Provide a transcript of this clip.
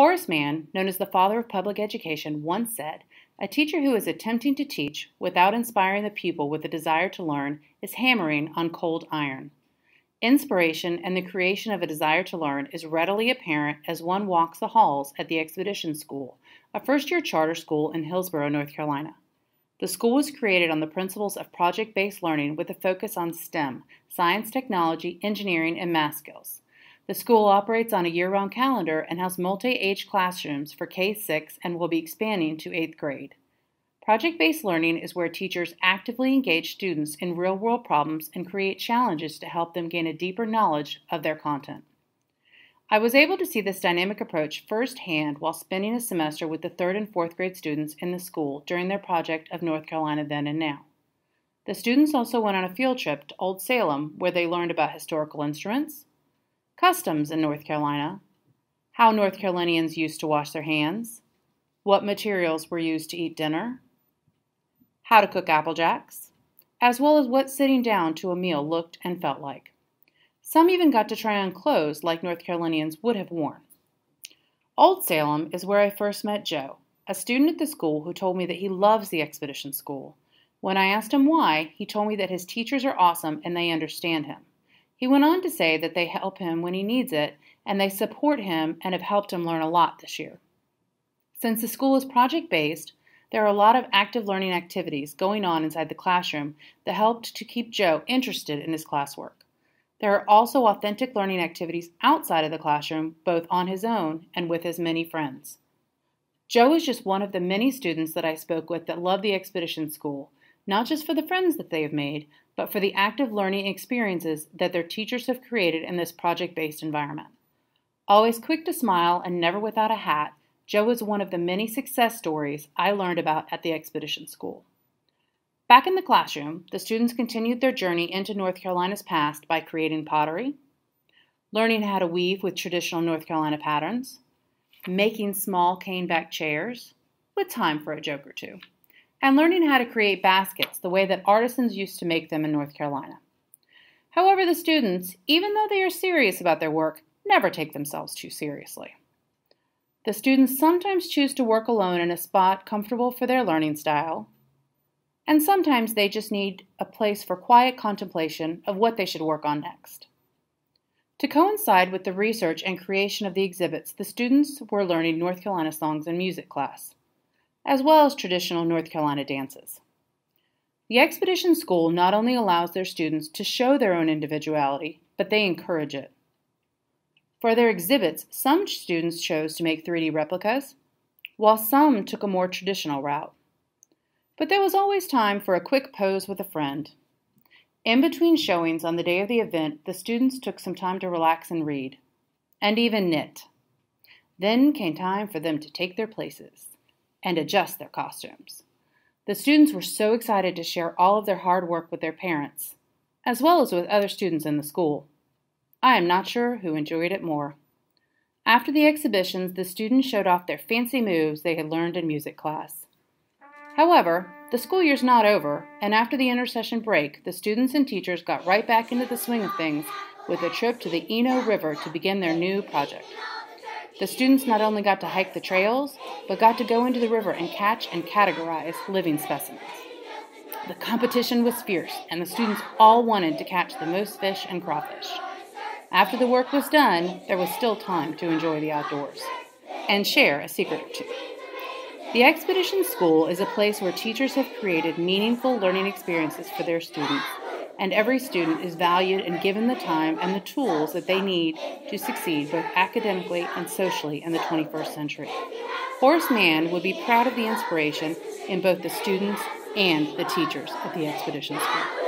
Horace Mann, known as the father of public education, once said, "A teacher who is attempting to teach without inspiring the pupil with a desire to learn is hammering on cold iron." Inspiration and the creation of a desire to learn is readily apparent as one walks the halls at the Expedition School, a first-year charter school in Hillsborough, North Carolina. The school was created on the principles of project-based learning with a focus on STEM, science, technology, engineering, and math skills. The school operates on a year-round calendar and has multi-age classrooms for K-6 and will be expanding to 8th grade. Project-based learning is where teachers actively engage students in real-world problems and create challenges to help them gain a deeper knowledge of their content. I was able to see this dynamic approach firsthand while spending a semester with the 3rd and 4th grade students in the school during their project of North Carolina Then and Now. The students also went on a field trip to Old Salem where they learned about historical instruments, customs in North Carolina, how North Carolinians used to wash their hands, what materials were used to eat dinner, how to cook Apple Jacks, as well as what sitting down to a meal looked and felt like. Some even got to try on clothes like North Carolinians would have worn. Old Salem is where I first met Joe, a student at the school who told me that he loves the Expedition School. When I asked him why, he told me that his teachers are awesome and they understand him. He went on to say that they help him when he needs it, and they support him and have helped him learn a lot this year. Since the school is project-based, there are a lot of active learning activities going on inside the classroom that helped to keep Joe interested in his classwork. There are also authentic learning activities outside of the classroom, both on his own and with his many friends. Joe is just one of the many students that I spoke with that love the Expedition School, not just for the friends that they have made, but for the active learning experiences that their teachers have created in this project-based environment. Always quick to smile and never without a hat, Joe is one of the many success stories I learned about at the Expedition School. Back in the classroom, the students continued their journey into North Carolina's past by creating pottery, learning how to weave with traditional North Carolina patterns, making small cane-back chairs, with time for a joke or two, and learning how to create baskets the way that artisans used to make them in North Carolina. However, the students, even though they are serious about their work, never take themselves too seriously. The students sometimes choose to work alone in a spot comfortable for their learning style, and sometimes they just need a place for quiet contemplation of what they should work on next. To coincide with the research and creation of the exhibits, the students were learning North Carolina songs in music class, as well as traditional North Carolina dances. The Expedition School not only allows their students to show their own individuality, but they encourage it. For their exhibits, some students chose to make 3D replicas, while some took a more traditional route. But there was always time for a quick pose with a friend. In between showings on the day of the event, the students took some time to relax and read, and even knit. Then came time for them to take their places and adjust their costumes. The students were so excited to share all of their hard work with their parents, as well as with other students in the school. I am not sure who enjoyed it more. After the exhibitions, the students showed off their fancy moves they had learned in music class. However, the school year's not over, and after the intersession break, the students and teachers got right back into the swing of things with a trip to the Eno River to begin their new project. The students not only got to hike the trails, but got to go into the river and catch and categorize living specimens. The competition was fierce, and the students all wanted to catch the most fish and crawfish. After the work was done, there was still time to enjoy the outdoors and share a secret or two. The Expedition School is a place where teachers have created meaningful learning experiences for their students, and every student is valued and given the time and the tools that they need to succeed both academically and socially in the 21st century. Horace Mann would be proud of the inspiration in both the students and the teachers at the Expedition School.